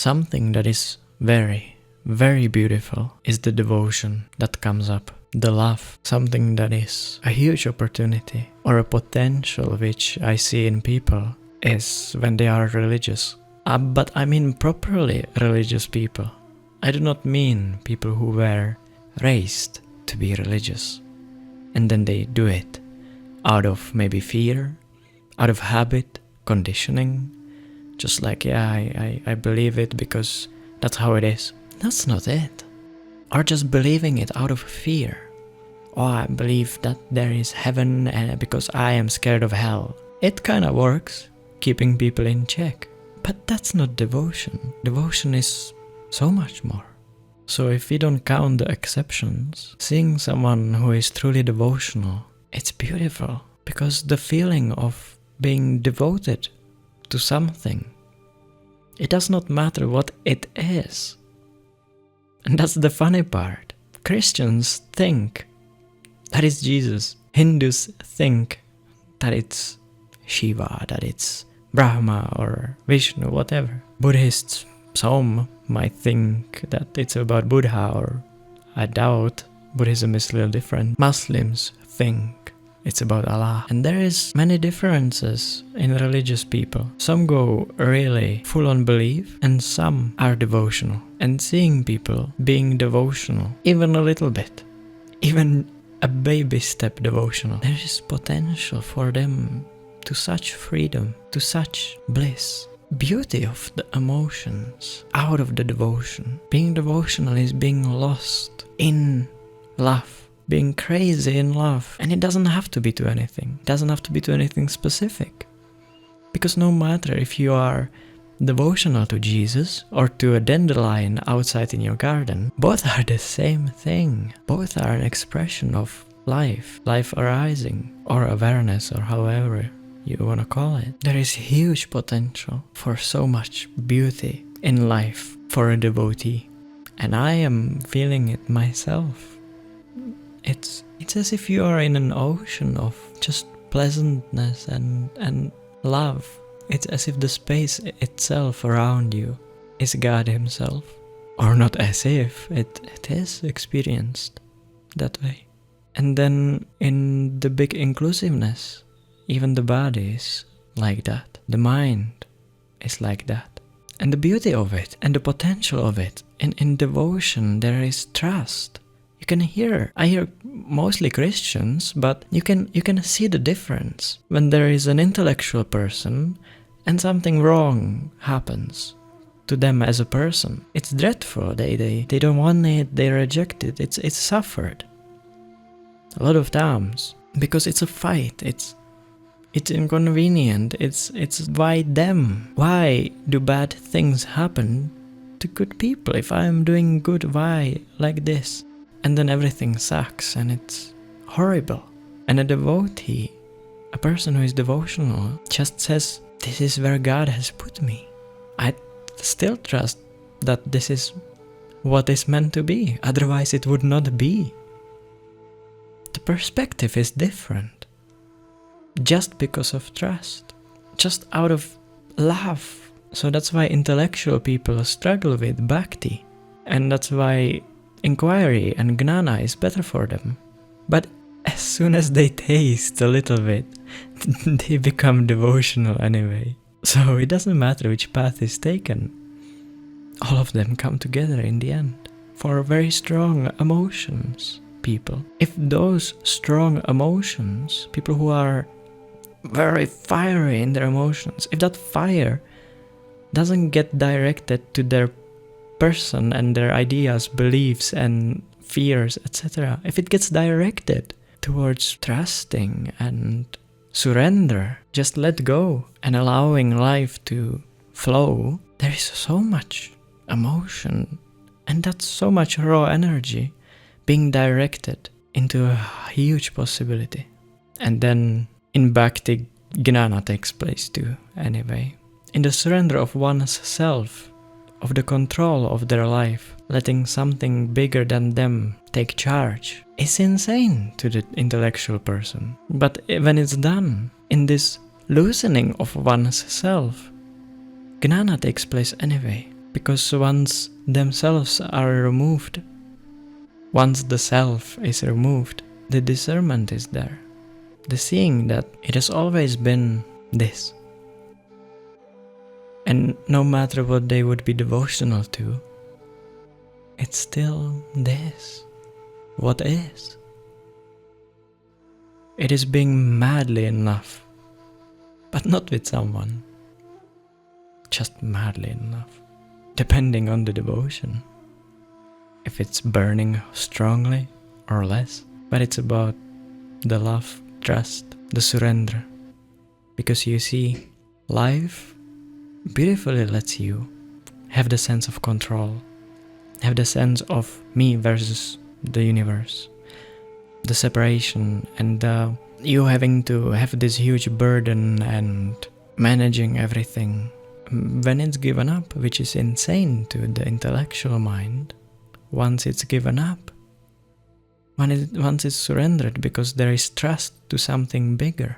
Something that is very, very beautiful is the devotion that comes up. The love, something that is a huge opportunity or a potential which I see in people is when they are religious. But I mean properly religious people. I do not mean people who were raised to be religious and then they do it out of maybe fear, out of habit, conditioning, just like, I believe it because that's how it is. That's not it. Or just believing it out of fear. Oh, I believe that there is heaven because I am scared of hell. It kind of works, keeping people in check. But that's not devotion. Devotion is so much more. So if we don't count the exceptions, seeing someone who is truly devotional, it's beautiful. Because the feeling of being devoted to something, it does not matter what it is. And that's the funny part. Christians think that it's Jesus. Hindus think that it's Shiva, that it's Brahma or Vishnu, whatever. Buddhists, some might think that it's about Buddha, or I doubt. Buddhism is a little different. Muslims think it's about Allah. And there is many differences in religious people. Some go really full on belief and some are devotional. And seeing people being devotional, even a little bit, even a baby step devotional, there is potential for them to such freedom, to such bliss. Beauty of the emotions out of the devotion. Being devotional is being lost in love. Being crazy in love. And it doesn't have to be to anything. It doesn't have to be to anything specific. Because no matter if you are devotional to Jesus or to a dandelion outside in your garden, both are the same thing. Both are an expression of life. Life arising, or awareness, or however you want to call it. There is huge potential for so much beauty in life for a devotee. And I am feeling it myself. It's as if you are in an ocean of just pleasantness and love. It's as if the space itself around you is God Himself. Or not as if, it is experienced that way. And then in the big inclusiveness, even the body is like that. The mind is like that. And the beauty of it and the potential of it, in devotion there is trust. You can hear, I hear mostly Christians, but you can see the difference when there is an intellectual person and something wrong happens to them as a person. It's dreadful. They don't want it, they reject it. It's suffered a lot of times because it's a fight. It's inconvenient. It's why them? Why do bad things happen to good people? If I'm doing good, why like this? And then everything sucks and it's horrible. And a devotee, a person who is devotional, just says, this is where God has put me. I still trust that this is what is meant to be. Otherwise it would not be. The perspective is different. Just because of trust. Just out of love. So that's why intellectual people struggle with bhakti. And that's why inquiry and gnana is better for them. But as soon as they taste a little bit, they become devotional anyway. So it doesn't matter which path is taken. All of them come together in the end. For very strong emotions, people. If those strong emotions, people who are very fiery in their emotions, if that fire doesn't get directed to their person and their ideas, beliefs and fears, etc. If it gets directed towards trusting and surrender, just let go and allowing life to flow, there is so much emotion and that's so much raw energy being directed into a huge possibility. And then in bhakti, gnana takes place too, anyway. In the surrender of one's self, of the control of their life, letting something bigger than them take charge, is insane to the intellectual person. But when it's done in this loosening of one's self, gnana takes place anyway. Because once themselves are removed, once the self is removed, the discernment is there. The seeing that it has always been this. And no matter what they would be devotional to, it's still this. What is? It is being madly in love, but not with someone. Just madly in love, depending on the devotion. If it's burning strongly or less, but it's about the love, trust, the surrender. Because you see, life beautifully lets you have the sense of control, have the sense of me versus the universe, the separation, and you having to have this huge burden and managing everything. When it's given up, which is insane to the intellectual mind, once it's given up, once it's surrendered, because there is trust to something bigger,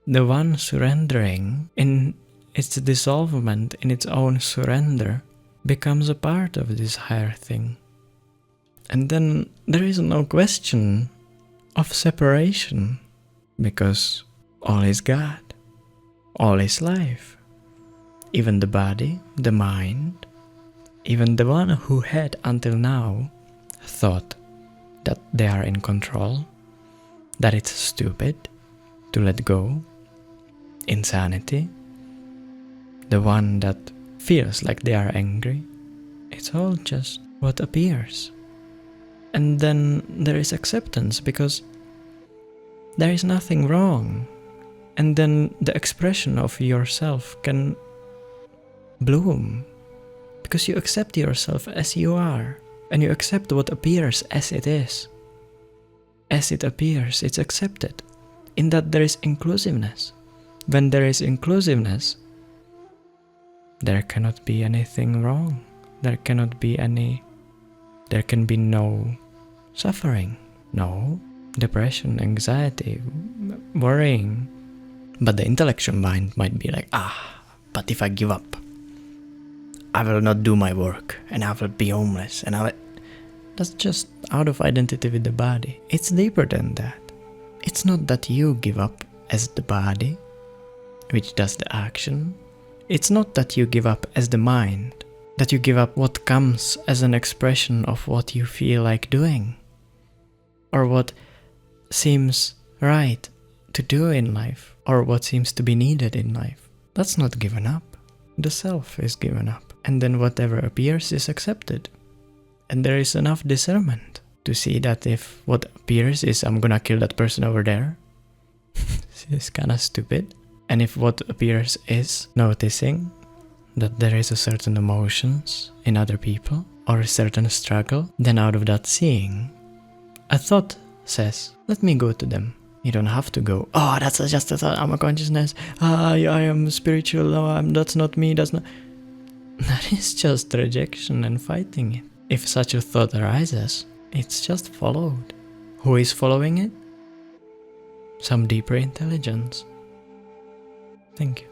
the one surrendering in its dissolvement, in its own surrender, becomes a part of this higher thing. And then there is no question of separation, because all is God, all is life. Even the body, the mind, even the one who had until now thought that they are in control, that it's stupid to let go, insanity, the one that feels like they are angry, it's all just what appears. And then there is acceptance, because there is nothing wrong. And then the expression of yourself can bloom, because you accept yourself as you are, and you accept what appears as it is. As it appears, it's accepted, in that there is inclusiveness. When there is inclusiveness, there cannot be anything wrong. There can be no suffering, no depression, anxiety, worrying. But the intellectual mind might be like, but if I give up, I will not do my work, and I will be homeless, and that's just out of identity with the body. It's deeper than that. It's not that you give up as the body, which does the action. It's not that you give up as the mind, that you give up what comes as an expression of what you feel like doing, or what seems right to do in life, or what seems to be needed in life. That's not given up. The self is given up, and then whatever appears is accepted. And there is enough discernment to see that if what appears is I'm gonna kill that person over there, it's kinda stupid. And if what appears is noticing that there is a certain emotions in other people, or a certain struggle, then out of that seeing, a thought says, let me go to them. You don't have to go, that's just a thought, I'm a consciousness, I am spiritual, that's not me, that's not... That is just rejection and fighting it. If such a thought arises, it's just followed. Who is following it? Some deeper intelligence. Thank you.